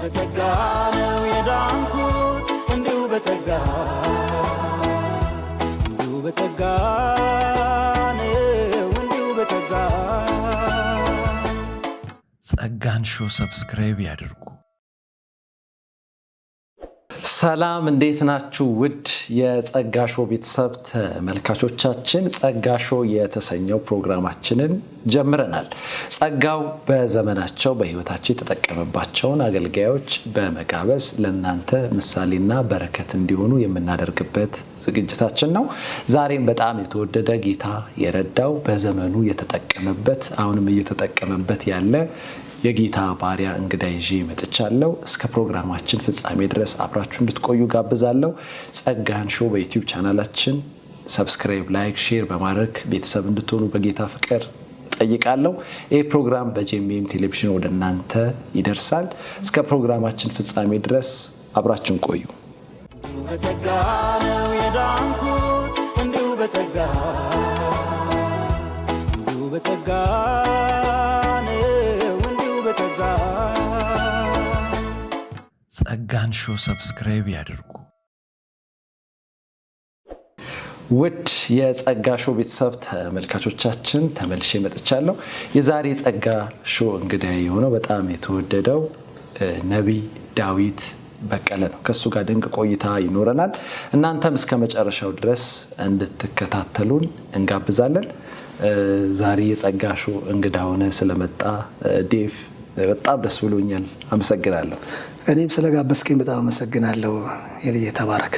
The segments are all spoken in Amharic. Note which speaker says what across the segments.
Speaker 1: በጸጋ ነው የዳንኩት እንዲሁ በጸጋ ነው እንዲሁ በጸጋ
Speaker 2: ጸጋን ሾው ሰብስክራይብ ያድርጉ።
Speaker 3: ሰላም እንዴት ናችሁ? ውድ የጸጋ ሾው ቤተሰብ ተመልካቾቻችን፣ ጸጋ ሾው የተሰኘው ፕሮግራማችንን ጀምረናል። ጸጋው በዘመናቸው በሕይወታቸው የተጠቀመባቸውን አገልጋዮች በመጋበዝ ለእናንተ ምሳሌና በረከት እንዲሆኑ የምናደርግበት ዝግጅታችን ነው። ዛሬም በጣም የተወደደ ጌታ የረዳው በዘመኑ የተጠቀመበት አሁንም እየተጠቀመበት ያለ የጌታ ባሪያ እንግዳ ይዤ መጥቻለሁ። እስከ ፕሮግራማችን ፍጻሜ ድረስ አብራችሁ እንድትቆዩ ጋብዛለሁ። ጸጋን ሾው በዩቲዩብ ቻናላችን ሰብስክራይብ፣ ላይክ፣ ሼር በማድረግ ቤተሰብ እንድትሆኑ በጌታ ፍቅር ጠይቃለሁ። ይህ ፕሮግራም በጄኤምኤም ቴሌቪዥን ወደ እናንተ ይደርሳል። እስከ ፕሮግራማችን ፍጻሜ ድረስ አብራችሁን ቆዩ።
Speaker 1: እንዲሁ በጸጋ ነው የዳንኩት እንዲሁ በጸጋ
Speaker 2: ጸጋን ሾው ሰብስክራይብ ያድርጉ።
Speaker 3: ውድ የጸጋ ሾው ቤተሰብ ተመልካቾቻችን ተመልሼ መጥቻለሁ። የዛሬ ጸጋ ሾው እንግዳ የሆነው በጣም የተወደደው ነቢይ ዳዊት በቀለ ነው። ከሱ ጋር ድንቅ ቆይታ ይኖረናል። እናንተም እስከ መጨረሻው ድረስ እንድትከታተሉን እንጋብዛለን። ዛሬ የጸጋ ሾው እንግዳ ሆነ ስለመጣ ዴቭ በጣም ደስ ብሎኛል። አመሰግናለሁ።
Speaker 4: እኔም ስለጋበዝከኝ በጣም አመሰግናለሁ። የልዬ ተባረክ።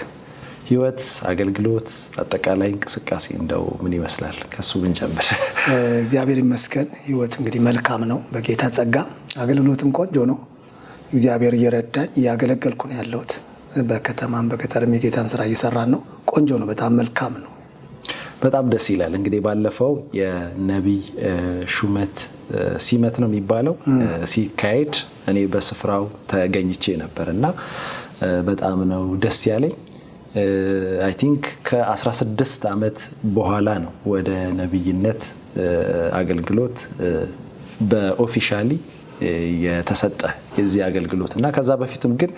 Speaker 3: ህይወት፣ አገልግሎት፣ አጠቃላይ እንቅስቃሴ እንደው ምን ይመስላል? ከሱ ብንጀምር።
Speaker 4: እግዚአብሔር ይመስገን። ህይወት እንግዲህ መልካም ነው በጌታ ጸጋ። አገልግሎትም ቆንጆ ነው። እግዚአብሔር እየረዳኝ እያገለገልኩ ነው ያለሁት። በከተማም በገጠርም የጌታን ስራ እየሰራን ነው። ቆንጆ ነው። በጣም መልካም ነው።
Speaker 3: በጣም ደስ ይላል። እንግዲህ ባለፈው የነቢይ ሹመት ሲመት ነው የሚባለው ሲካሄድ እኔ በስፍራው ተገኝቼ ነበር እና በጣም ነው ደስ ያለኝ። አይ ቲንክ ከ16 ዓመት በኋላ ነው ወደ ነቢይነት አገልግሎት በኦፊሻሊ የተሰጠ የዚህ አገልግሎት እና ከዛ በፊትም ግን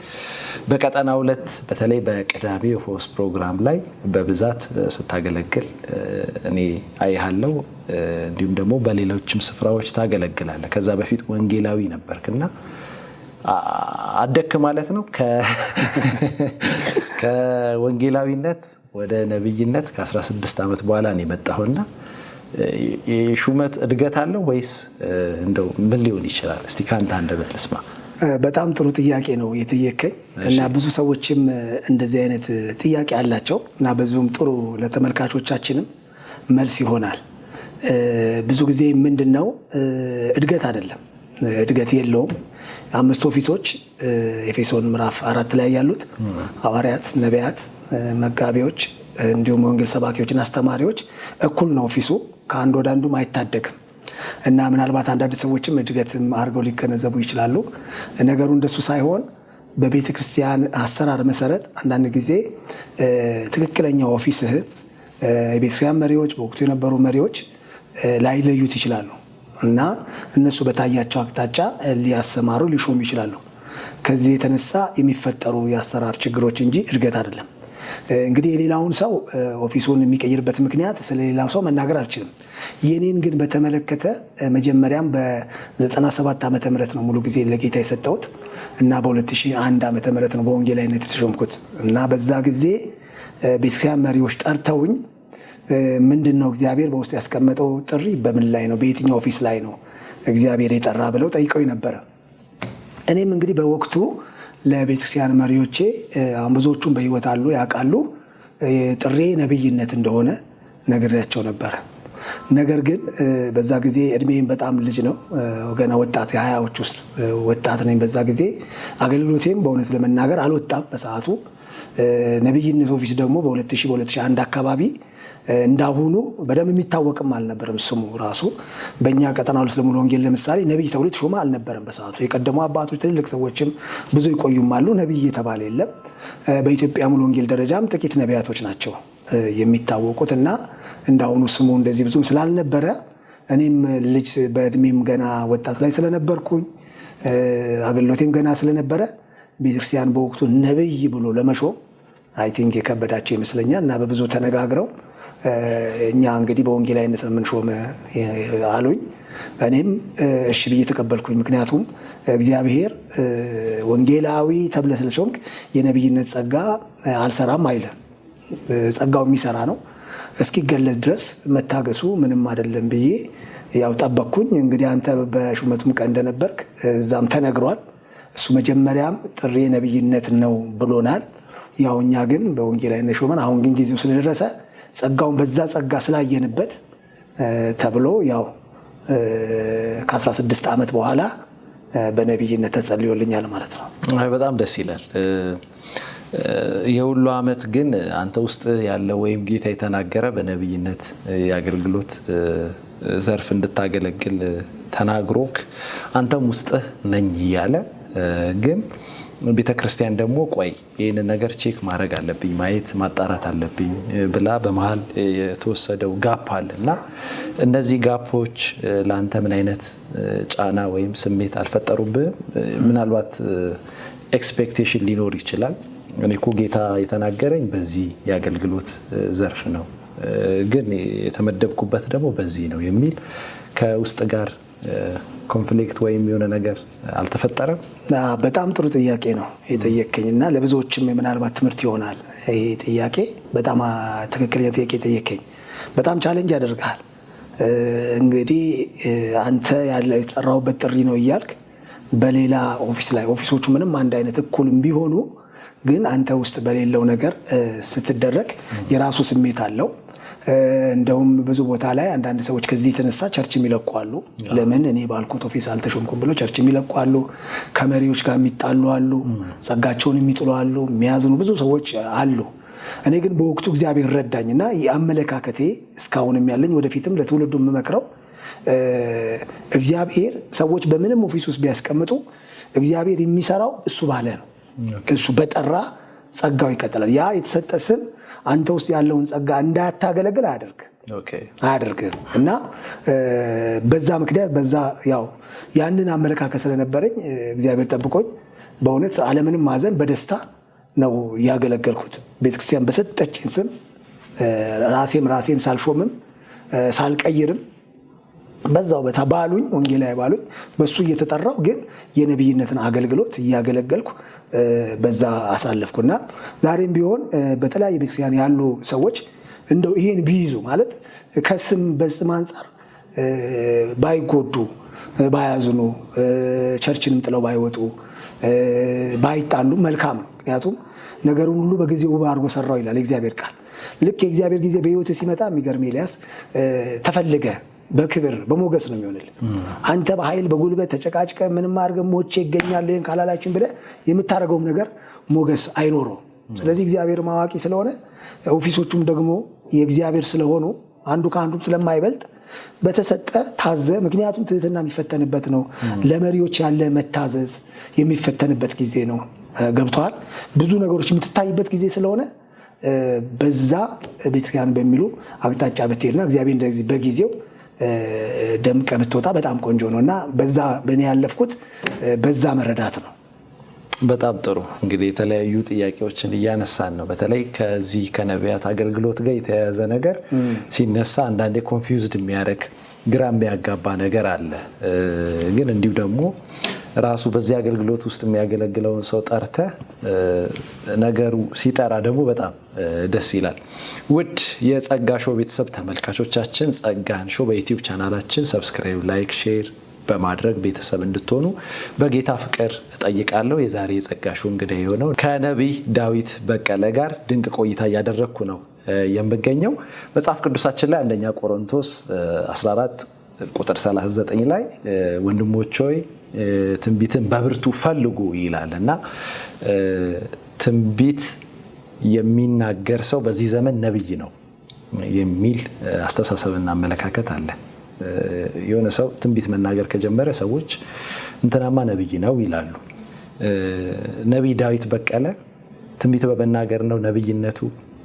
Speaker 3: በቀጠና 2 በተለይ በቅዳሜ ሆስ ፕሮግራም ላይ በብዛት ስታገለግል እኔ አይሃለው። እንዲሁም ደግሞ በሌሎችም ስፍራዎች ታገለግላለህ። ከዛ በፊት ወንጌላዊ ነበርክና አደክ ማለት ነው። ከወንጌላዊነት ወደ ነብይነት ከ16 ዓመት በኋላ ነው የመጣሁና የሹመት እድገት አለው ወይስ እንደው ምን ሊሆን ይችላል? እስቲ ካንተ አንደበት ልስማ።
Speaker 4: በጣም ጥሩ ጥያቄ ነው የጠየቀኝ እና ብዙ ሰዎችም እንደዚህ አይነት ጥያቄ አላቸው እና በዚሁም ጥሩ ለተመልካቾቻችንም መልስ ይሆናል። ብዙ ጊዜ ምንድነው እድገት አይደለም፣ እድገት የለውም። 5 ኦፊሶች ኤፌሶን ምዕራፍ 4 ላይ ያሉት ሐዋርያት፣ ነቢያት፣ መጋቢዎች እንዲሁም ወንጌል ሰባኪዎችና አስተማሪዎች እኩል ነው ኦፊሱ። ከአንድ ወደ አንዱም አይታደግም እና ምናልባት አንዳንድ ሰዎችም እድገትም አድርገው ሊገነዘቡ ይችላሉ። ነገሩ እንደሱ ሳይሆን በቤተ ክርስቲያን አሰራር መሰረት አንዳንድ ጊዜ ትክክለኛ ኦፊስህን የቤተ ክርስቲያን መሪዎች በወቅቱ የነበሩ መሪዎች ላይለዩት ይችላሉ እና እነሱ በታያቸው አቅጣጫ ሊያሰማሩ ሊሾሙ ይችላሉ። ከዚህ የተነሳ የሚፈጠሩ የአሰራር ችግሮች እንጂ እድገት አይደለም። እንግዲህ የሌላውን ሰው ኦፊሱን የሚቀይርበት ምክንያት ስለሌላው ሰው መናገር አልችልም። የኔን ግን በተመለከተ መጀመሪያም በ97 ዓመተ ምህረት ነው ሙሉ ጊዜ ለጌታ የሰጠሁት እና በ2001 ዓመተ ምህረት ነው በወንጌላዊነት የተሾምኩት እና በዛ ጊዜ ቤተክርስቲያን መሪዎች ጠርተውኝ ምንድነው እግዚአብሔር በውስጥ ያስቀመጠው ጥሪ በምን ላይ ነው፣ በየትኛው ኦፊስ ላይ ነው እግዚአብሔር የጠራ ብለው ጠይቀው ነበር። እኔም እንግዲህ በወቅቱ ለቤተክርስቲያን መሪዎቼ ብዙዎቹም በህይወት አሉ ያውቃሉ ጥሬ ነብይነት እንደሆነ ነግሬያቸው ነበር። ነገር ግን በዛ ጊዜ እድሜም በጣም ልጅ ነው፣ ገና ወጣት የ20ዎች ውስጥ ወጣት ነኝ። በዛ ጊዜ አገልግሎቴም በእውነት ለመናገር አልወጣም በሰዓቱ። ነብይነት ኦፊስ ደግሞ በ2001 አካባቢ እንዳሁኑ በደንብ የሚታወቅም አልነበረም ስሙ ራሱ። በእኛ ቀጠና ውስጥ ለሙሉ ወንጌል ለምሳሌ ነብይ ተብሎ ተሾመ አልነበረም በሰዓቱ። የቀደሙ አባቶች ትልልቅ ሰዎችም ብዙ ይቆዩም አሉ፣ ነብይ የተባለ የለም። በኢትዮጵያ ሙሉ ወንጌል ደረጃም ጥቂት ነቢያቶች ናቸው የሚታወቁት እና እንዳሁኑ ስሙ እንደዚህ ብዙም ስላልነበረ እኔም ልጅ በእድሜም ገና ወጣት ላይ ስለነበርኩኝ አገልግሎቴም ገና ስለነበረ ቤተክርስቲያን በወቅቱ ነብይ ብሎ ለመሾም አይ ቲንክ የከበዳቸው ይመስለኛል እና በብዙ ተነጋግረው እኛ እንግዲህ በወንጌላዊነት ነው የምንሾም አሉኝ። እኔም እሺ ብዬ ተቀበልኩኝ። ምክንያቱም እግዚአብሔር ወንጌላዊ ተብለህ ስለሾምክ የነብይነት ጸጋ አልሰራም አይልም። ጸጋው የሚሰራ ነው። እስኪገለጽ ድረስ መታገሱ ምንም አይደለም ብዬ ያው ጠበቅኩኝ። እንግዲህ አንተ በሹመቱም ቀን እንደነበርክ እዛም ተነግሯል። እሱ መጀመሪያም ጥሪ ነብይነት ነው ብሎናል። ያው እኛ ግን በወንጌላዊነት ሾመን፣ አሁን ግን ጊዜው ስለደረሰ ጸጋውን በዛ ጸጋ ስላየንበት ተብሎ ያው ከ16 ዓመት በኋላ በነብይነት ተጸልዮልኛል ማለት ነው።
Speaker 3: በጣም ደስ ይላል። የሁሉ ዓመት ግን አንተ ውስጥ ያለ ወይም ጌታ የተናገረ በነብይነት የአገልግሎት ዘርፍ እንድታገለግል ተናግሮክ አንተም ውስጥ ነኝ እያለ ግን ቤተክርስቲያን ደግሞ ቆይ ይህንን ነገር ቼክ ማድረግ አለብኝ ማየት ማጣራት አለብኝ ብላ በመሃል የተወሰደው ጋፕ አለ እና እነዚህ ጋፖች ለአንተ ምን አይነት ጫና ወይም ስሜት አልፈጠሩብህም? ምናልባት ኤክስፔክቴሽን ሊኖር ይችላል። እኔ እኮ ጌታ የተናገረኝ በዚህ የአገልግሎት ዘርፍ ነው ግን የተመደብኩበት ደግሞ በዚህ ነው የሚል ከውስጥ ጋር ኮንፍሊክት ወይም የሆነ ነገር አልተፈጠረም?
Speaker 4: በጣም ጥሩ ጥያቄ ነው የጠየቀኝና ለብዙዎችም ምናልባት ትምህርት ይሆናል። ይሄ ጥያቄ በጣም ትክክለኛ ጥያቄ ጠየቀኝ። በጣም ቻሌንጅ ያደርጋል። እንግዲህ አንተ ያለ የተጠራውበት ጥሪ ነው እያልክ በሌላ ኦፊስ ላይ ኦፊሶቹ ምንም አንድ አይነት እኩልም ቢሆኑ ግን አንተ ውስጥ በሌለው ነገር ስትደረግ የራሱ ስሜት አለው። እንደውም ብዙ ቦታ ላይ አንዳንድ ሰዎች ከዚህ የተነሳ ቸርች የሚለቁአሉ። ለምን እኔ ባልኩት ኦፊስ አልተሾምኩም ብለው ቸርች የሚለቁአሉ። ከመሪዎች ጋር የሚጣሉ አሉ። ጸጋቸውን የሚጥሉ አሉ። የሚያዝኑ ብዙ ሰዎች አሉ። እኔ ግን በወቅቱ እግዚአብሔር ረዳኝና የአመለካከቴ እስካሁንም ያለኝ ወደፊትም ለትውልዱ የምመክረው እግዚአብሔር ሰዎች በምንም ኦፊስ ውስጥ ቢያስቀምጡ እግዚአብሔር የሚሰራው እሱ ባለ ነው። እሱ በጠራ ጸጋው ይቀጥላል። ያ የተሰጠ ስም አንተ ውስጥ ያለውን ጸጋ እንዳታገለግል አያደርግም እና በዛ ምክንያት በዛ ያው ያንን አመለካከት ስለነበረኝ እግዚአብሔር ጠብቆኝ በእውነት ዓለምንም ማዘን በደስታ ነው ያገለገልኩት። ቤተክርስቲያን በሰጠችኝ ስም ራሴን ሳልሾምም ሳልቀይርም በዛው ባሉኝ ወንጌላዊ ባሉኝ በሱ እየተጠራው ግን የነብይነትን አገልግሎት እያገለገልኩ በዛ አሳለፍኩና ዛሬም ቢሆን በተለያየ ቤተክርስቲያን ያሉ ሰዎች እንደው ይሄን ቢይዙ ማለት ከስም በስም አንጻር ባይጎዱ ባያዝኑ ቸርችንም ጥለው ባይወጡ ባይጣሉ መልካም ነው። ምክንያቱም ነገሩን ሁሉ በጊዜው አድርጎ ሰራው ይላል የእግዚአብሔር ቃል። ልክ የእግዚአብሔር ጊዜ በህይወት ሲመጣ የሚገርም ኤልያስ ተፈልገ በክብር በሞገስ ነው የሚሆንልህ። አንተ በኃይል በጉልበት ተጨቃጭቀ ምንም አድርገህ ሞቼ ይገኛል ይሄን ካላላችን ብለህ የምታደርገውም ነገር ሞገስ አይኖረውም። ስለዚህ እግዚአብሔር ማዋቂ ስለሆነ ኦፊሶቹም ደግሞ የእግዚአብሔር ስለሆኑ አንዱ ከአንዱም ስለማይበልጥ በተሰጠ ታዘ። ምክንያቱም ትህትና የሚፈተንበት ነው። ለመሪዎች ያለ መታዘዝ የሚፈተንበት ጊዜ ነው። ገብቷል። ብዙ ነገሮች የምትታይበት ጊዜ ስለሆነ በዛ ቤተክርስቲያን በሚሉ አቅጣጫ ብትሄድና እግዚአብሔር እንደዚህ በጊዜው ደምቀ ብትወጣ በጣም ቆንጆ ነውና በዛ በእኔ ያለፍኩት በዛ መረዳት ነው።
Speaker 3: በጣም ጥሩ። እንግዲህ የተለያዩ ጥያቄዎችን እያነሳን ነው። በተለይ ከዚህ ከነቢያት አገልግሎት ጋር የተያያዘ ነገር ሲነሳ አንዳንዴ ኮንፊውዝድ የሚያደርግ ግራ የሚያጋባ ነገር አለ። ግን እንዲሁ ደግሞ ራሱ በዚህ አገልግሎት ውስጥ የሚያገለግለውን ሰው ጠርተ ነገሩ ሲጠራ ደግሞ በጣም ደስ ይላል። ውድ የጸጋ ሾው ቤተሰብ ተመልካቾቻችን ጸጋን ሾው በዩቲዩብ ቻናላችን ሰብስክራይብ፣ ላይክ፣ ሼር በማድረግ ቤተሰብ እንድትሆኑ በጌታ ፍቅር እጠይቃለሁ። የዛሬ የጸጋ ሾው እንግዳ የሆነው ከነቢይ ዳዊት በቀለ ጋር ድንቅ ቆይታ እያደረግኩ ነው የምገኘው። መጽሐፍ ቅዱሳችን ላይ አንደኛ ቆሮንቶስ 14 ቁጥር 39 ላይ ወንድሞች ሆይ ትንቢትን በብርቱ ፈልጉ ይላል እና ትንቢት የሚናገር ሰው በዚህ ዘመን ነብይ ነው የሚል አስተሳሰብና አመለካከት አለ። የሆነ ሰው ትንቢት መናገር ከጀመረ ሰዎች እንትናማ ነብይ ነው ይላሉ። ነቢይ ዳዊት በቀለ ትንቢት በመናገር ነው ነብይነቱ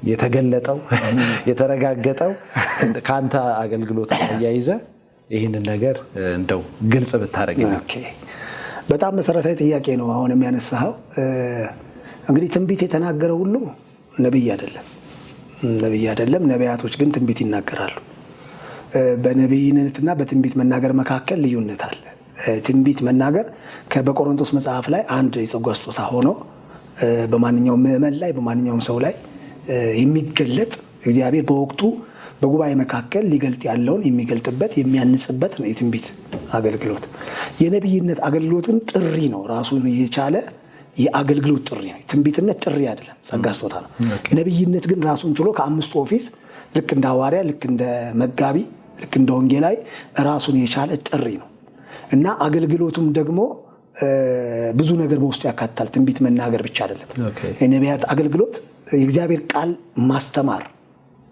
Speaker 3: የተገለጠው የተረጋገጠው። ካንተ አገልግሎት ያይዘ ይህንን ነገር እንደው ግልጽ ብታረግ።
Speaker 4: በጣም መሰረታዊ ጥያቄ ነው አሁን የሚያነሳው። እንግዲህ ትንቢት የተናገረ ሁሉ ነብይ አይደለም። ነቢያቶች ግን ትንቢት ይናገራሉ። በነብይነትና በትንቢት መናገር መካከል ልዩነት አለ። ትንቢት መናገር በቆሮንቶስ መጽሐፍ ላይ አንድ የጸጋ ስጦታ ሆኖ በማንኛውም ምዕመን ላይ በማንኛውም ሰው ላይ የሚገለጥ እግዚአብሔር በወቅቱ በጉባኤ መካከል ሊገልጥ ያለውን የሚገልጥበት የሚያንጽበት ነው የትንቢት አገልግሎት። የነብይነት አገልግሎትም ጥሪ ነው፣ ራሱን የቻለ የአገልግሎት ጥሪ ነው። ትንቢትነት ጥሪ አይደለም፣ ጸጋ ስጦታ ነው። ነብይነት ግን ራሱን ችሎ ከአምስቱ ኦፊስ ልክ እንደ ሐዋርያ፣ ልክ እንደ መጋቢ፣ ልክ እንደ ወንጌላዊ ራሱን የቻለ ጥሪ ነው እና አገልግሎቱም ደግሞ ብዙ ነገር በውስጡ ያካትታል። ትንቢት መናገር ብቻ አይደለም። የነቢያት አገልግሎት የእግዚአብሔር ቃል ማስተማር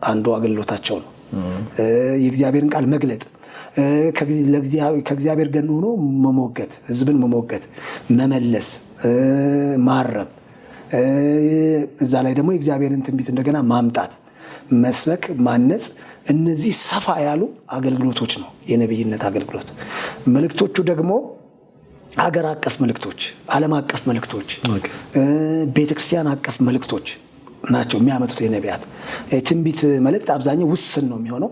Speaker 4: አንዱ አገልግሎታቸው ነው። የእግዚአብሔርን ቃል መግለጥ፣ ከእግዚአብሔር ገን ሆኖ መሞገት፣ ህዝብን መሞገት፣ መመለስ፣ ማረም፣ እዛ ላይ ደግሞ የእግዚአብሔርን ትንቢት እንደገና ማምጣት፣ መስበክ፣ ማነጽ፣ እነዚህ ሰፋ ያሉ አገልግሎቶች ነው የነብይነት አገልግሎት። መልእክቶቹ ደግሞ ሀገር አቀፍ መልእክቶች፣ ዓለም አቀፍ መልእክቶች፣ ቤተክርስቲያን አቀፍ መልእክቶች ናቸው የሚያመጡት የነቢያት። ትንቢት መልእክት አብዛኛው ውስን ነው የሚሆነው፣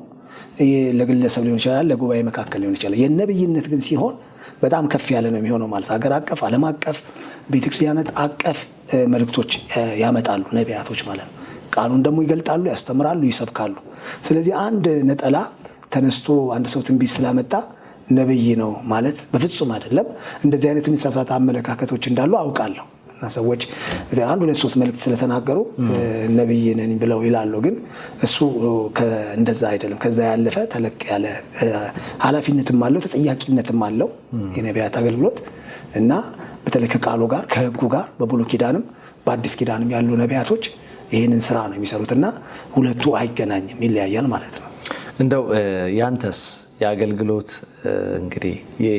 Speaker 4: ለግለሰብ ሊሆን ይችላል፣ ለጉባኤ መካከል ሊሆን ይችላል። የነብይነት ግን ሲሆን በጣም ከፍ ያለ ነው የሚሆነው። ማለት ሀገር አቀፍ፣ ዓለም አቀፍ፣ ቤተክርስቲያናት አቀፍ መልእክቶች ያመጣሉ ነቢያቶች ማለት ነው። ቃሉን ደግሞ ይገልጣሉ፣ ያስተምራሉ፣ ይሰብካሉ። ስለዚህ አንድ ነጠላ ተነስቶ አንድ ሰው ትንቢት ስላመጣ ነብይ ነው ማለት በፍጹም አይደለም። እንደዚህ አይነት የተሳሳተ አመለካከቶች እንዳሉ አውቃለሁ እና ሰዎች አንድ ሁለት ሶስት መልእክት ስለተናገሩ ነብይ ነኝ ብለው ይላሉ። ግን እሱ እንደዛ አይደለም። ከዛ ያለፈ ተለቅ ያለ ኃላፊነትም አለው፣ ተጠያቂነትም አለው የነቢያት አገልግሎት እና በተለይ ከቃሉ ጋር ከሕጉ ጋር በብሉይ ኪዳንም በአዲስ ኪዳንም ያሉ ነቢያቶች ይህንን ስራ ነው የሚሰሩትና ሁለቱ አይገናኝም፣ ይለያያል ማለት ነው።
Speaker 3: እንደው ያንተስ የአገልግሎት እንግዲህ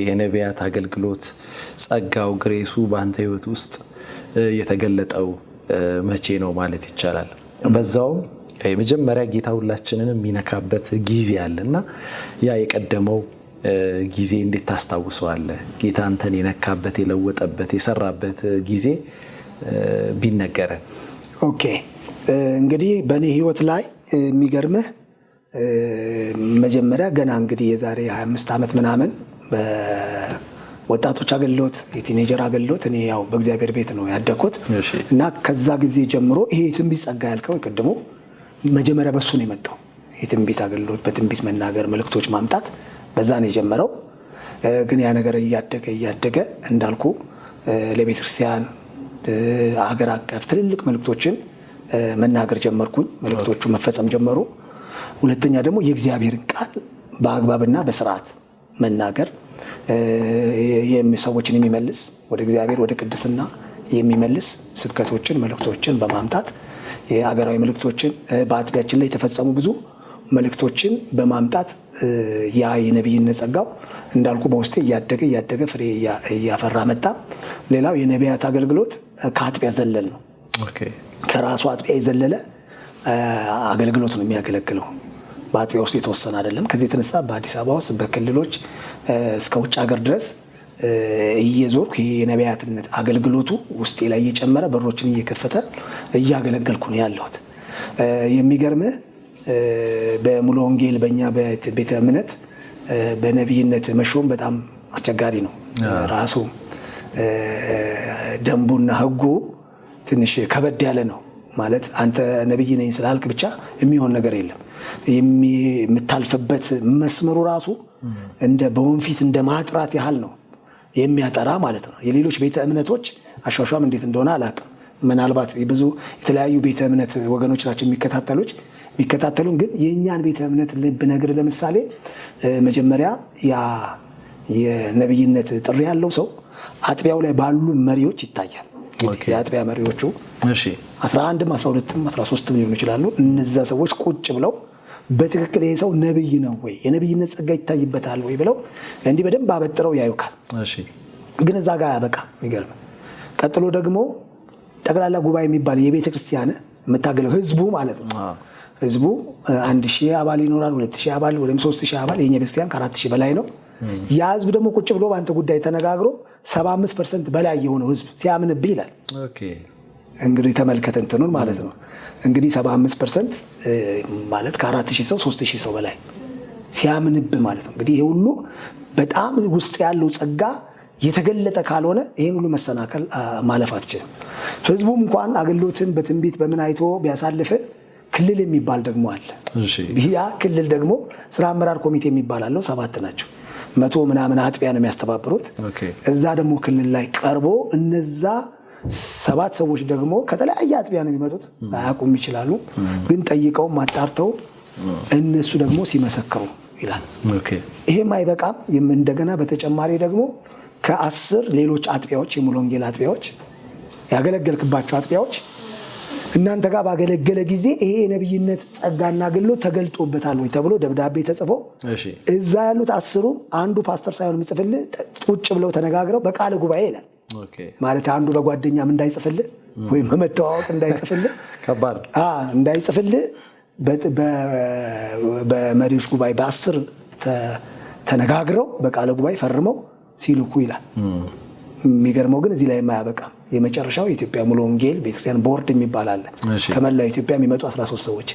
Speaker 3: የነቢያት አገልግሎት ጸጋው ግሬሱ በአንተ ህይወት ውስጥ የተገለጠው መቼ ነው ማለት ይቻላል? በዛው የመጀመሪያ ጌታ ሁላችንን የሚነካበት ጊዜ አለና ያ የቀደመው ጊዜ እንዴት ታስታውሰዋለህ? ጌታ አንተን የነካበት የለወጠበት የሰራበት ጊዜ ቢነገረን።
Speaker 4: ኦኬ እንግዲህ በእኔ ህይወት ላይ የሚገርምህ መጀመሪያ ገና እንግዲህ የዛሬ 25 ዓመት ምናምን በወጣቶች አገልግሎት የቲኔጀር አገልግሎት እኔ ያው በእግዚአብሔር ቤት ነው ያደኩት እና ከዛ ጊዜ ጀምሮ ይሄ የትንቢት ጸጋ ያልከው ቅድሞ መጀመሪያ በሱ ነው የመጣው። የትንቢት አገልግሎት በትንቢት መናገር መልእክቶች ማምጣት በዛ ነው የጀመረው። ግን ያ ነገር እያደገ እንዳልኩ ለቤተክርስቲያን ሀገር አቀፍ ትልልቅ መልእክቶችን መናገር ጀመርኩኝ። መልእክቶቹ መፈጸም ጀመሩ። ሁለተኛ ደግሞ የእግዚአብሔርን ቃል በአግባብና በስርዓት መናገር፣ ሰዎችን የሚመልስ ወደ እግዚአብሔር ወደ ቅድስና የሚመልስ ስብከቶችን መልእክቶችን በማምጣት የአገራዊ መልእክቶችን በአጥቢያችን ላይ የተፈጸሙ ብዙ መልእክቶችን በማምጣት ያ የነብይነት ጸጋው እንዳልኩ በውስጤ እያደገ ፍሬ እያፈራ መጣ። ሌላው የነቢያት አገልግሎት ከአጥቢያ ዘለል ነው። ከራሱ አጥቢያ የዘለለ አገልግሎት ነው የሚያገለግለው። በአጥቢያ ውስጥ የተወሰነ አይደለም። ከዚህ የተነሳ በአዲስ አበባ ውስጥ በክልሎች እስከ ውጭ ሀገር ድረስ እየዞርኩ የነቢያትነት አገልግሎቱ ውስጤ ላይ እየጨመረ በሮችን እየከፈተ እያገለገልኩ ነው ያለሁት። የሚገርምህ በሙሉ ወንጌል በእኛ ቤተ እምነት በነቢይነት መሾም በጣም አስቸጋሪ ነው። ራሱ ደንቡና ሕጉ ትንሽ ከበድ ያለ ነው። ማለት አንተ ነብይ ነኝ ስላልክ ብቻ የሚሆን ነገር የለም። የምታልፍበት መስመሩ ራሱ እንደ በወንፊት እንደ ማጥራት ያህል ነው የሚያጠራ ማለት ነው። የሌሎች ቤተ እምነቶች አሿሿም እንዴት እንደሆነ አላውቅም። ምናልባት ብዙ የተለያዩ ቤተ እምነት ወገኖች ናቸው የሚከታተሉን። ግን የእኛን ቤተ እምነት ልብ ነገር ለምሳሌ መጀመሪያ ያ የነብይነት ጥሪ ያለው ሰው አጥቢያው ላይ ባሉ መሪዎች ይታያል። የአጥቢያ መሪዎቹ 11ም 12ም 13ም ሊሆኑ ይችላሉ። እነዛ ሰዎች ቁጭ ብለው በትክክል ይሄ ሰው ነብይ ነው ወይ የነብይነት ጸጋ ይታይበታል ወይ ብለው እንዲህ በደንብ አበጥረው ያዩካል። ግን እዛ ጋር ያበቃ የሚገርም። ቀጥሎ ደግሞ ጠቅላላ ጉባኤ የሚባል የቤተ ክርስቲያን የምታገለው ህዝቡ ማለት ነው። ህዝቡ 1000 አባል ይኖራል፣ 2000 አባል ወይም 3000 አባል። የኛ ቤተክርስቲያን ከ4000 በላይ ነው። ያ ህዝብ ደግሞ ቁጭ ብሎ በአንተ ጉዳይ ተነጋግሮ 75% በላይ የሆነው ህዝብ ሲያምንብህ ይላል። እንግዲህ ተመልከተ እንትኑን ማለት ነው። እንግዲህ 75% ማለት ከ4000 ሰው 3000 ሰው በላይ ሲያምንብህ ማለት ነው። እንግዲህ ይሄ ሁሉ በጣም ውስጥ ያለው ጸጋ የተገለጠ ካልሆነ ይሄን ሁሉ መሰናከል ማለፍ አትችልም። ህዝቡም እንኳን አገልግሎትን በትንቢት በምን አይቶ ቢያሳልፍ ክልል የሚባል ደግሞ አለ። ያ ክልል ደግሞ ስራ አመራር ኮሚቴ የሚባል አለው። 7 ናቸው። 100 ምናምን አጥቢያ ነው የሚያስተባብሩት። እዛ ደግሞ ክልል ላይ ቀርቦ እነዛ 7 ሰዎች ደግሞ ከተለያየ አጥቢያ ነው የሚመጡት። አያውቁም ይችላሉ፣ ግን ጠይቀው ማጣርተው እነሱ ደግሞ ሲመሰክሩ ይላል። ይሄም አይበቃም። እንደገና በተጨማሪ ደግሞ ከ10 ሌሎች አጥቢያዎች የሙሉ ወንጌል አጥቢያዎች ያገለገልክባቸው አጥቢያዎች እናንተ ጋር ባገለገለ ጊዜ ይሄ የነብይነት ጸጋና አገልግሎት ተገልጦበታል ወይ ተብሎ ደብዳቤ ተጽፎ እዛ ያሉት 10ሩም አንዱ ፓስተር ሳይሆን የሚጽፍልህ ቁጭ ብለው ተነጋግረው በቃለ ጉባኤ ይላል። ማለት አንዱ በጓደኛም እንዳይጽፍልህ ወይም በመተዋወቅ እንዳይጽፍልህ ከባድ እንዳይጽፍልህ በመሪዎች ጉባኤ በ10 ተነጋግረው በቃለ ጉባኤ ፈርመው ሲልኩ ይላል። የሚገርመው ግን እዚህ ላይ የማያበቃም። የመጨረሻው የኢትዮጵያ ሙሉ ወንጌል ቤተክርስቲያን ቦርድ የሚባል አለ። ከመላው ኢትዮጵያ የሚመጡ 13 ሰዎች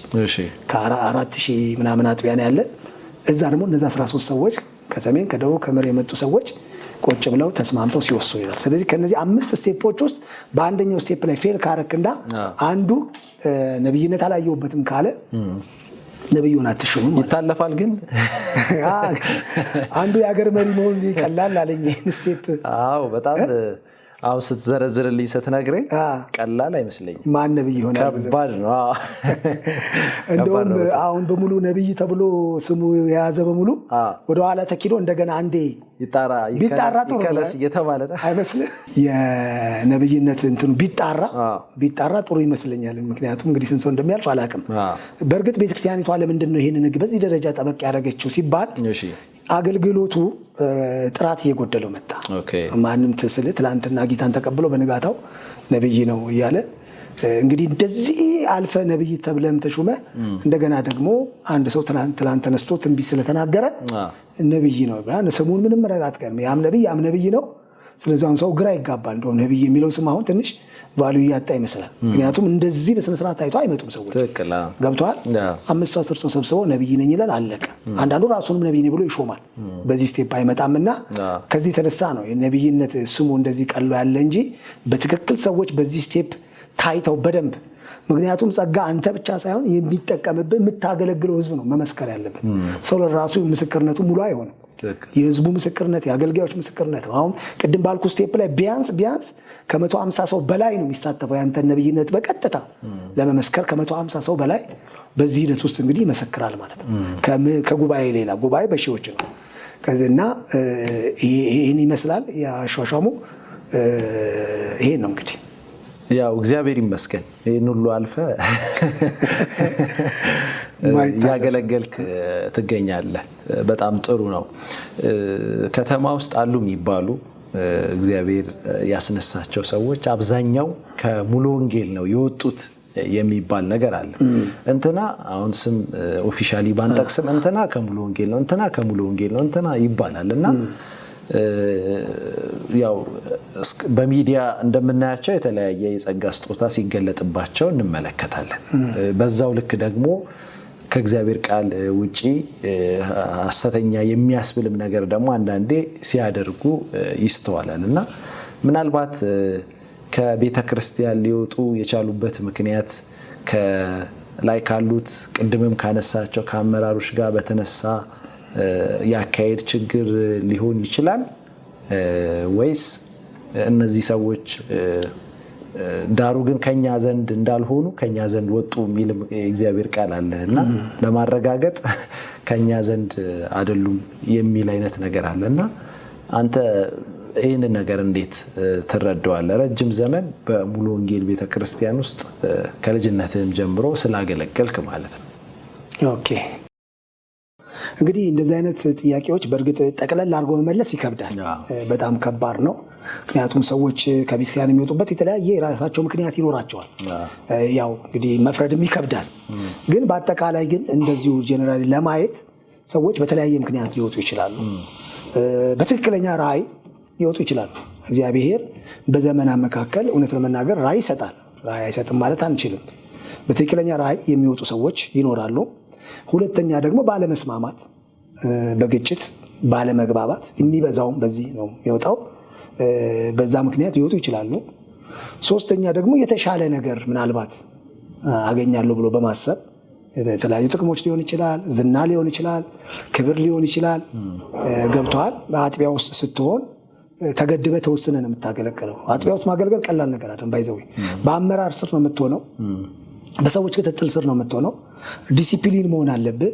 Speaker 4: ከ4000 ምናምን አጥቢያ ነው ያለን። እዛ ደግሞ እነዛ 13 ሰዎች ከሰሜን ከደቡብ ከምዕራብ የመጡ ሰዎች ቁጭ ብለው ተስማምተው ሲወስኑ ይላል። ስለዚህ ከነዚህ 5 ስቴፖች ውስጥ በአንደኛው ስቴፕ ላይ ፌል ካረክና አንዱ ነብይነት አላየሁበትም ካለ ነብዩን አትሾምም
Speaker 3: ይታለፋል። ግን
Speaker 4: አንዱ የሀገር መሪ መሆን ይቀላል አለኝ። ይሄን ስቴፕ
Speaker 3: በጣም አሁን ስትዘረዝርልኝ ስትነግረኝ ቀላል አይመስለኝም።
Speaker 4: ማን ነብይ ይሆናል?
Speaker 3: ከባድ ነው።
Speaker 4: እንደውም አሁን በሙሉ ነብይ ተብሎ ስሙ የያዘ በሙሉ ወደ ኋላ ተኪዶ እንደገና አንዴ ቢጣራ ጥሩ
Speaker 3: እየተባለ
Speaker 4: አይመስልህ? የነብይነት እንትኑ ቢጣራ ጥሩ ይመስለኛል። ምክንያቱም እንግዲህ ስንት ሰው እንደሚያልፍ አላውቅም። በእርግጥ ቤተክርስቲያኒቷ ለምንድን ነው ይሄንን ህግ በዚህ ደረጃ ጠበቅ ያደረገችው ሲባል አገልግሎቱ ጥራት እየጎደለው መጣ። ማንም ትስል ትላንትና ጌታን ተቀብሎ በንጋታው ነብይ ነው እያለ እንግዲህ እንደዚህ አልፈ ነብይ ተብለም ተሾመ። እንደገና ደግሞ አንድ ሰው ትላንት ተነስቶ ትንቢት ስለተናገረ ነብይ ነው ብለን ስሙን ምንም ረጋት ቀን ያም ነብይ ነው። ስለዚህ አሁን ሰው ግራ ይጋባል። እንደው ነብይ የሚለው ስም አሁን ትንሽ ቫልዩ ያጣ ይመስላል። ምክንያቱም እንደዚህ በስነ ስርዓት ታይቶ አይመጡም ሰዎች። ገብቷል? 5-10 ሰው ሰብስበው ነብይ ነኝ ይላል፣ አለቀ። አንዳንዱ ራሱንም ነብይ ነኝ ብሎ ይሾማል። በዚህ ስቴፕ አይመጣምና ከዚህ የተነሳ ነው የነብይነት ስሙ እንደዚህ ቀሎ ያለ እንጂ በትክክል ሰዎች በዚህ ስቴፕ ታይተው በደንብ ምክንያቱም ጸጋ አንተ ብቻ ሳይሆን የሚጠቀምብህ የምታገለግለው ህዝብ ነው መመስከር ያለበት። ሰው ለራሱ ምስክርነቱ ሙሉ አይሆንም። የህዝቡ ምስክርነት የአገልጋዮች ምስክርነት ነው። አሁን ቅድም ባልኩ ስቴፕ ላይ ቢያንስ ከ150 ሰው በላይ ነው የሚሳተፈው ያንተ ነብይነት በቀጥታ ለመመስከር ከ150 ሰው በላይ በዚህ ሂደት ውስጥ እንግዲህ ይመሰክራል ማለት ነው። ከጉባኤ ሌላ ጉባኤ በሺዎች ነው። ከዚህና ይሄን ይመስላል ያሿሿሙ ይሄ ነው እንግዲህ
Speaker 3: ያው እግዚአብሔር ይመስገን ይሄን ሁሉ አልፈ ያገለገልክ ትገኛለህ። በጣም ጥሩ ነው። ከተማ ውስጥ አሉ የሚባሉ እግዚአብሔር ያስነሳቸው ሰዎች አብዛኛው ከሙሉ ወንጌል ነው የወጡት የሚባል ነገር አለ። እንትና አሁን ስም ኦፊሻሊ ባንጠቅስም እንትና ከሙሉ ወንጌል ነው እንትና ከሙሉ ወንጌል ነው እንትና ይባላልና ያው በሚዲያ እንደምናያቸው የተለያየ የጸጋ ስጦታ ሲገለጥባቸው እንመለከታለን። በዛው ልክ ደግሞ ከእግዚአብሔር ቃል ውጪ ሐሰተኛ የሚያስብልም ነገር ደግሞ አንዳንዴ ሲያደርጉ ይስተዋላል እና ምናልባት ከቤተ ክርስቲያን ሊወጡ የቻሉበት ምክንያት ከላይ ካሉት ቅድምም ካነሳቸው ከአመራሮች ጋር በተነሳ ያካሄድ ችግር ሊሆን ይችላል ወይስ እነዚህ ሰዎች ዳሩ ግን ከኛ ዘንድ እንዳልሆኑ ከኛ ዘንድ ወጡ የሚል እግዚአብሔር ቃል አለና ለማረጋገጥ ከኛ ዘንድ አይደሉም የሚል አይነት ነገር አለና አንተ ይሄንን ነገር እንዴት ትረዳዋለህ? ረጅም ዘመን በሙሉ ወንጌል ቤተክርስቲያን ውስጥ ከልጅነትም ጀምሮ ስላገለገልክ ማለት ነው።
Speaker 4: ኦኬ እንግዲህ እንደዚህ አይነት ጥያቄዎች በእርግጥ ጠቅለል አድርጎ መመለስ ይከብዳል። በጣም ከባድ ነው። ምክንያቱም ሰዎች ከቤተክርስቲያን የሚወጡበት የተለያየ የራሳቸው ምክንያት ይኖራቸዋል። ያው እንግዲህ መፍረድም ይከብዳል። ግን በአጠቃላይ ግን እንደዚሁ ጄኔራሊ ለማየት ሰዎች በተለያየ ምክንያት ሊወጡ ይችላሉ። በትክክለኛ ራዕይ ሊወጡ ይችላሉ። እግዚአብሔር በዘመናት መካከል እውነት ለመናገር ራእይ ይሰጣል። ራእይ አይሰጥም ማለት አንችልም። በትክክለኛ ራእይ የሚወጡ ሰዎች ይኖራሉ። ሁለተኛ ደግሞ ባለመስማማት፣ በግጭት ባለመግባባት የሚበዛውም በዚህ ነው የሚወጣው። በዛ ምክንያት ሊወጡ ይችላሉ። ሶስተኛ ደግሞ የተሻለ ነገር ምናልባት አገኛለሁ ብሎ በማሰብ የተለያዩ ጥቅሞች ሊሆን ይችላል፣ ዝና ሊሆን ይችላል፣ ክብር ሊሆን ይችላል። ገብተዋል። በአጥቢያ ውስጥ ስትሆን ተገድበ ተወስነ ነው የምታገለግለው። አጥቢያ ውስጥ ማገልገል ቀላል ነገር አይደለም። ባይዘው በአመራር ስር ነው የምትሆነው፣ በሰዎች ክትትል ስር ነው የምትሆነው። ዲሲፕሊን መሆን አለብህ።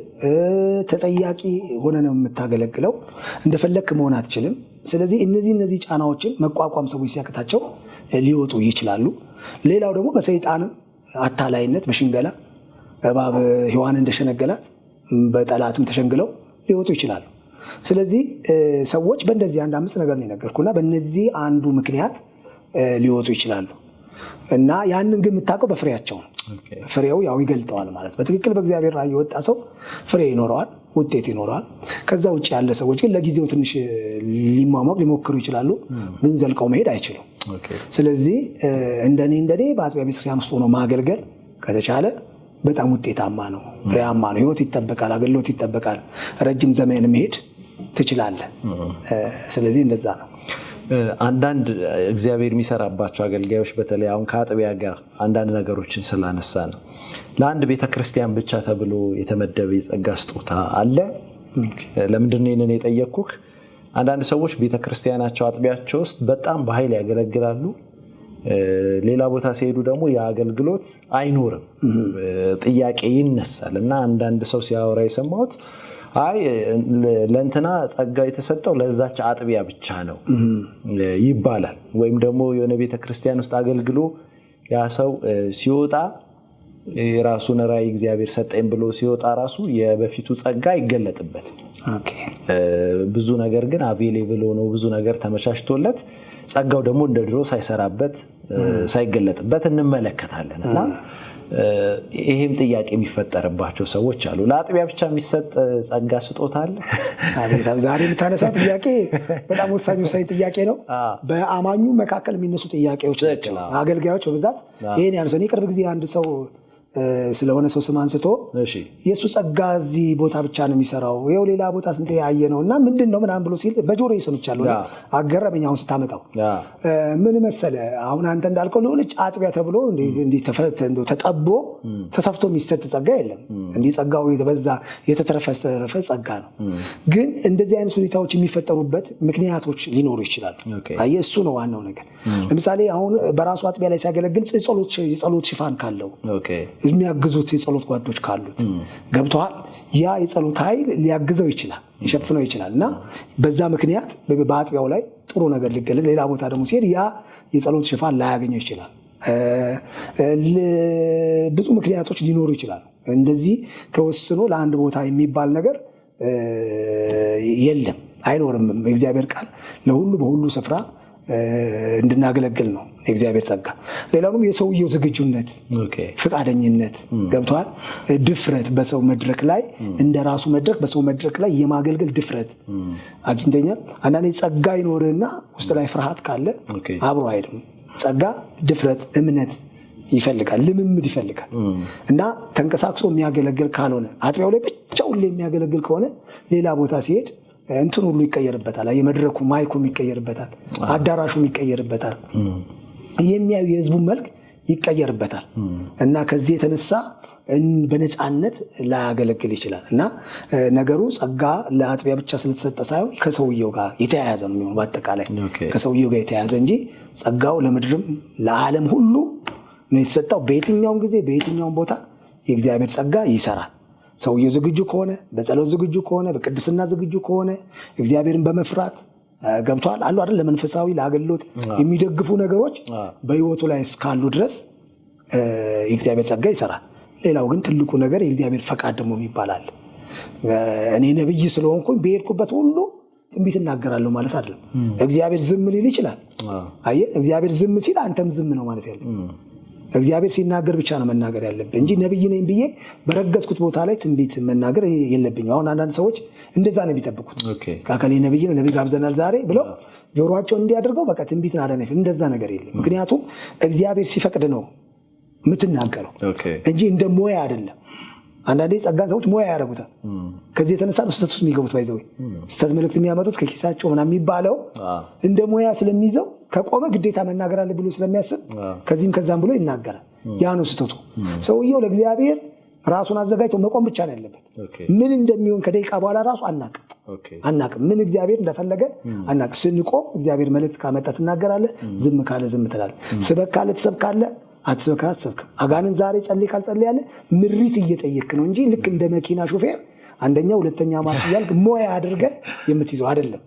Speaker 4: ተጠያቂ ሆነ ነው የምታገለግለው። እንደፈለክ መሆን አትችልም። ስለዚህ እነዚህ ጫናዎችን መቋቋም ሰዎች ሲያቅታቸው ሊወጡ ይችላሉ። ሌላው ደግሞ በሰይጣንም አታላይነት በሽንገላ እባብ ሔዋን እንደሸነገላት በጠላትም ተሸንግለው ሊወጡ ይችላሉ። ስለዚህ ሰዎች በእንደዚህ አንድ 5 ነገር ነው የነገርኩና በእነዚህ አንዱ ምክንያት ሊወጡ ይችላሉ። እና ያንን ግን የምታውቀው በፍሬያቸው ነው። ፍሬው ያው ይገልጠዋል ማለት በትክክል በእግዚአብሔር ራእይ የወጣ ሰው ፍሬ ይኖረዋል፣ ውጤት ይኖረዋል። ከዛ ውጭ ያለ ሰዎች ግን ለጊዜው ትንሽ ሊሟሟቅ ሊሞክሩ ይችላሉ፣ ግን ዘልቀው መሄድ አይችሉም። ስለዚህ እንደኔ በአጥቢያ ቤተክርስቲያን ውስጥ ሆኖ ማገልገል ከተቻለ በጣም ውጤታማ ነው፣ ፍሬያማ ነው። ህይወት ይጠበቃል፣ አገልግሎት ይጠበቃል፣ ረጅም ዘመን መሄድ ትችላለህ። ስለዚህ እንደዛ ነው።
Speaker 3: አንዳንድ እግዚአብሔር የሚሰራባቸው አገልጋዮች በተለይ አሁን ከአጥቢያ ጋር አንዳንድ ነገሮችን ስላነሳ ነው ለአንድ ቤተክርስቲያን ብቻ ተብሎ የተመደበ የጸጋ ስጦታ አለ። ለምንድን ነው ይሄንን የጠየቅኩህ? አንዳንድ ሰዎች ቤተክርስቲያናቸው አጥቢያቸው ውስጥ በጣም በኃይል ያገለግላሉ፣ ሌላ ቦታ ሲሄዱ ደግሞ የአገልግሎት አይኖርም፣ ጥያቄ ይነሳል። እና አንዳንድ ሰው ሲያወራ የሰማሁት አይ ለእንትና ጸጋ የተሰጠው ለዛች አጥቢያ ብቻ ነው ይባላል። ወይም ደግሞ የሆነ ቤተክርስቲያን ውስጥ አገልግሎ ያ ሰው ሲወጣ የራሱን ራእይ እግዚአብሔር ሰጠኝ ብሎ ሲወጣ ራሱ የበፊቱ ጸጋ ይገለጥበት። ብዙ ነገር ግን አቬሌብል ሆኖ ብዙ ነገር ተመቻችቶለት ጸጋው ደግሞ እንደ ድሮ ሳይሰራበት ሳይገለጥበት እንመለከታለን። እና ይሄም ጥያቄ የሚፈጠርባቸው ሰዎች አሉ። ለአጥቢያ ብቻ የሚሰጥ ጸጋ ስጦታ አለ?
Speaker 4: ዛሬ የምታነሳው ጥያቄ በጣም ወሳኝ ጥያቄ ነው። በአማኙ መካከል የሚነሱ ጥያቄዎች ናቸው። አገልጋዮች በብዛት ይሄን ያነሱ። እኔ ቅርብ ጊዜ አንድ ሰው ስለሆነ ሰው ስም አንስቶ የሱ ጸጋ እዚህ ቦታ ብቻ ነው የሚሰራው፣ ይኸው ሌላ ቦታ ስንት ያየ ነው እና ምንድን ነው ምናምን ብሎ ሲል በጆሮዬ ሰምቻለሁ። አገረመኝ። አሁን ስታመጣው ምን መሰለ፣ አሁን አንተ እንዳልከው ለሆነች አጥቢያ ተብሎ ተጠቦ ተሰፍቶ የሚሰጥ ጸጋ የለም። እንዲህ ጸጋው የተበዛ የተተረፈረፈ ጸጋ ነው። ግን እንደዚህ አይነት ሁኔታዎች የሚፈጠሩበት ምክንያቶች ሊኖሩ ይችላሉ። አየህ፣ እሱ ነው ዋናው ነገር። ለምሳሌ አሁን በራሱ አጥቢያ ላይ ሲያገለግል የጸሎት ሽፋን ካለው የሚያግዙት የጸሎት ጓዶች ካሉት ገብተዋል። ያ የጸሎት ኃይል ሊያግዘው ይችላል፣ ሊሸፍነው ይችላል። እና በዛ ምክንያት በአጥቢያው ላይ ጥሩ ነገር ሊገለጽ፣ ሌላ ቦታ ደግሞ ሲሄድ ያ የጸሎት ሽፋን ላያገኘው ይችላል። ብዙ ምክንያቶች ሊኖሩ ይችላሉ። እንደዚህ ተወስኖ ለአንድ ቦታ የሚባል ነገር የለም፣ አይኖርም። የእግዚአብሔር ቃል ለሁሉ በሁሉ ስፍራ እንድናገለግል ነው የእግዚአብሔር ጸጋ። ሌላውም የሰውየው ዝግጁነት፣ ፍቃደኝነት ገብቷል። ድፍረት በሰው መድረክ ላይ እንደራሱ መድረክ በሰው መድረክ ላይ የማገልገል ድፍረት አግኝተኛል። አንዳንዴ ጸጋ ይኖርና ውስጥ ላይ ፍርሃት ካለ አብሮ አይደለም። ጸጋ ድፍረት፣ እምነት ይፈልጋል፣ ልምምድ ይፈልጋል። እና ተንቀሳቅሶ የሚያገለግል ካልሆነ አጥቢያው ላይ ብቻውን የሚያገለግል ከሆነ ሌላ ቦታ ሲሄድ እንትን ሁሉ ይቀየርበታል። የመድረኩ ማይኩ ይቀየርበታል፣ አዳራሹ ይቀየርበታል፣ የሚያዩ የህዝቡ መልክ ይቀየርበታል። እና ከዚህ የተነሳ በነፃነት ላያገለግል ይችላል። እና ነገሩ ጸጋ ለአጥቢያ ብቻ ስለተሰጠ ሳይሆን ከሰውየው ጋር የተያያዘ ነው የሚሆነው። በአጠቃላይ ከሰውየው ጋር የተያያዘ እንጂ ጸጋው ለምድርም ለዓለም ሁሉ ነው የተሰጠው። በየትኛውም ጊዜ በየትኛውም ቦታ የእግዚአብሔር ጸጋ ይሰራል። ሰውየው ዝግጁ ከሆነ፣ በጸሎት ዝግጁ ከሆነ፣ በቅድስና ዝግጁ ከሆነ፣ እግዚአብሔርን በመፍራት ገብቷል አሉ አይደል፣ ለመንፈሳዊ ለአገልግሎት የሚደግፉ ነገሮች በህይወቱ ላይ እስካሉ ድረስ የእግዚአብሔር ጸጋ ይሰራል። ሌላው ግን ትልቁ ነገር የእግዚአብሔር ፈቃድ ደግሞ ይባላል። እኔ ነብይ ስለሆንኩኝ በሄድኩበት ሁሉ ትንቢት እናገራለሁ ማለት አይደለም። እግዚአብሔር ዝም ሊል ይችላል። አየህ፣ እግዚአብሔር ዝም ሲል አንተም ዝም ነው ማለት ያለው። እግዚአብሔር ሲናገር ብቻ ነው መናገር ያለብህ እንጂ ነብይ ነኝ ብዬ በረገጥኩት ቦታ ላይ ትንቢት መናገር የለብኝም። አሁን አንዳንድ ሰዎች እንደዛ ነው የሚጠብቁት። ካከሌ ነብይ ነው ነብይ ጋብዘናል ዛሬ ብለው ጆሮአቸው እንዲያደርገው በቃ ትንቢት አደረገ። እንደዛ ነገር የለም። ምክንያቱም እግዚአብሔር ሲፈቅድ ነው የምትናገረው እንጂ እንደ ሞያ አይደለም። አንዳንዴ ጸጋን ሰዎች ሞያ ያደርጉታል። ከዚህ የተነሳ ነው ስህተት ውስጥ የሚገቡት። ባይዘው ስህተት መልእክት የሚያመጡት ከኪሳቸው ምናምን የሚባለው እንደ ሞያ ስለሚይዘው ከቆመ ግዴታ መናገር አለ ብሎ ስለሚያስብ ከዚህም ከዛም ብሎ ይናገራል። ያ ነው ስህተቱ። ሰውየው ለእግዚአብሔር ራሱን አዘጋጅቶ መቆም ብቻ ነው ያለበት። ምን እንደሚሆን ከደቂቃ በኋላ ራሱ አናቅም። ምን እግዚአብሔር እንደፈለገ አናቅም። ስንቆም እግዚአብሔር መልእክት ካመጣ ትናገራለህ፣ ዝም ካለ ዝም ትላለህ። ስበክ ካለ ትሰብካለህ፣ አትስበክ አትሰብክም። አጋንን ዛሬ ጸልይ ካልጸልይ ያለ ምሪት እየጠየክ ነው እንጂ ልክ እንደ መኪና ሾፌር አንደኛ ሁለተኛ ማርሽ እያልክ ሞያ አድርገህ የምትይዘው አይደለም።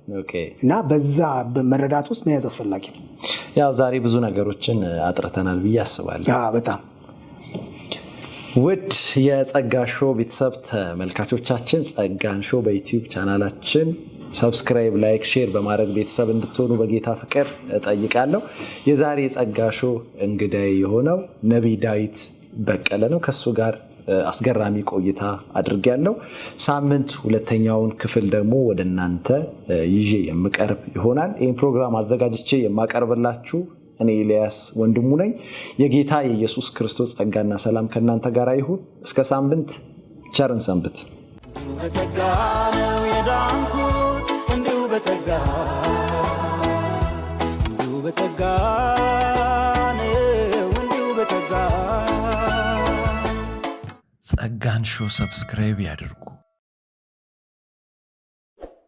Speaker 4: እና በዛ በመረዳት ውስጥ መያዝ አስፈላጊ ነው።
Speaker 3: ያው ዛሬ ብዙ ነገሮችን አጥርተናል ብዬ አስባለሁ።
Speaker 4: በጣም
Speaker 3: ውድ የጸጋ ሾው ቤተሰብ ተመልካቾቻችን ጸጋን ሾው በዩቲዩብ ቻናላችን ሰብስክራይብ፣ ላይክ፣ ሼር በማድረግ ቤተሰብ እንድትሆኑ በጌታ ፍቅር እጠይቃለሁ። የዛሬ የጸጋ ሾው እንግዳይ የሆነው ነቢይ ዳዊት በቀለ ነው። ከሱ ጋር አስገራሚ ቆይታ አድርጌያለሁ። ሳምንት ሁለተኛውን ክፍል ደግሞ ወደ እናንተ ይዤ የምቀርብ ይሆናል። ይህን ፕሮግራም አዘጋጅቼ የማቀርብላችሁ እኔ ኤልያስ ወንድሙ ነኝ። የጌታ የኢየሱስ ክርስቶስ ጸጋና ሰላም ከእናንተ ጋር ይሁን። እስከ ሳምንት ቸርን ሰንብት።
Speaker 1: በጸጋ ነው የዳንኩት እንዲሁ በጸጋ ነው እንዲሁ በጸጋ
Speaker 2: ጸጋን ሾው ሰብስክራይብ ያድርጉ።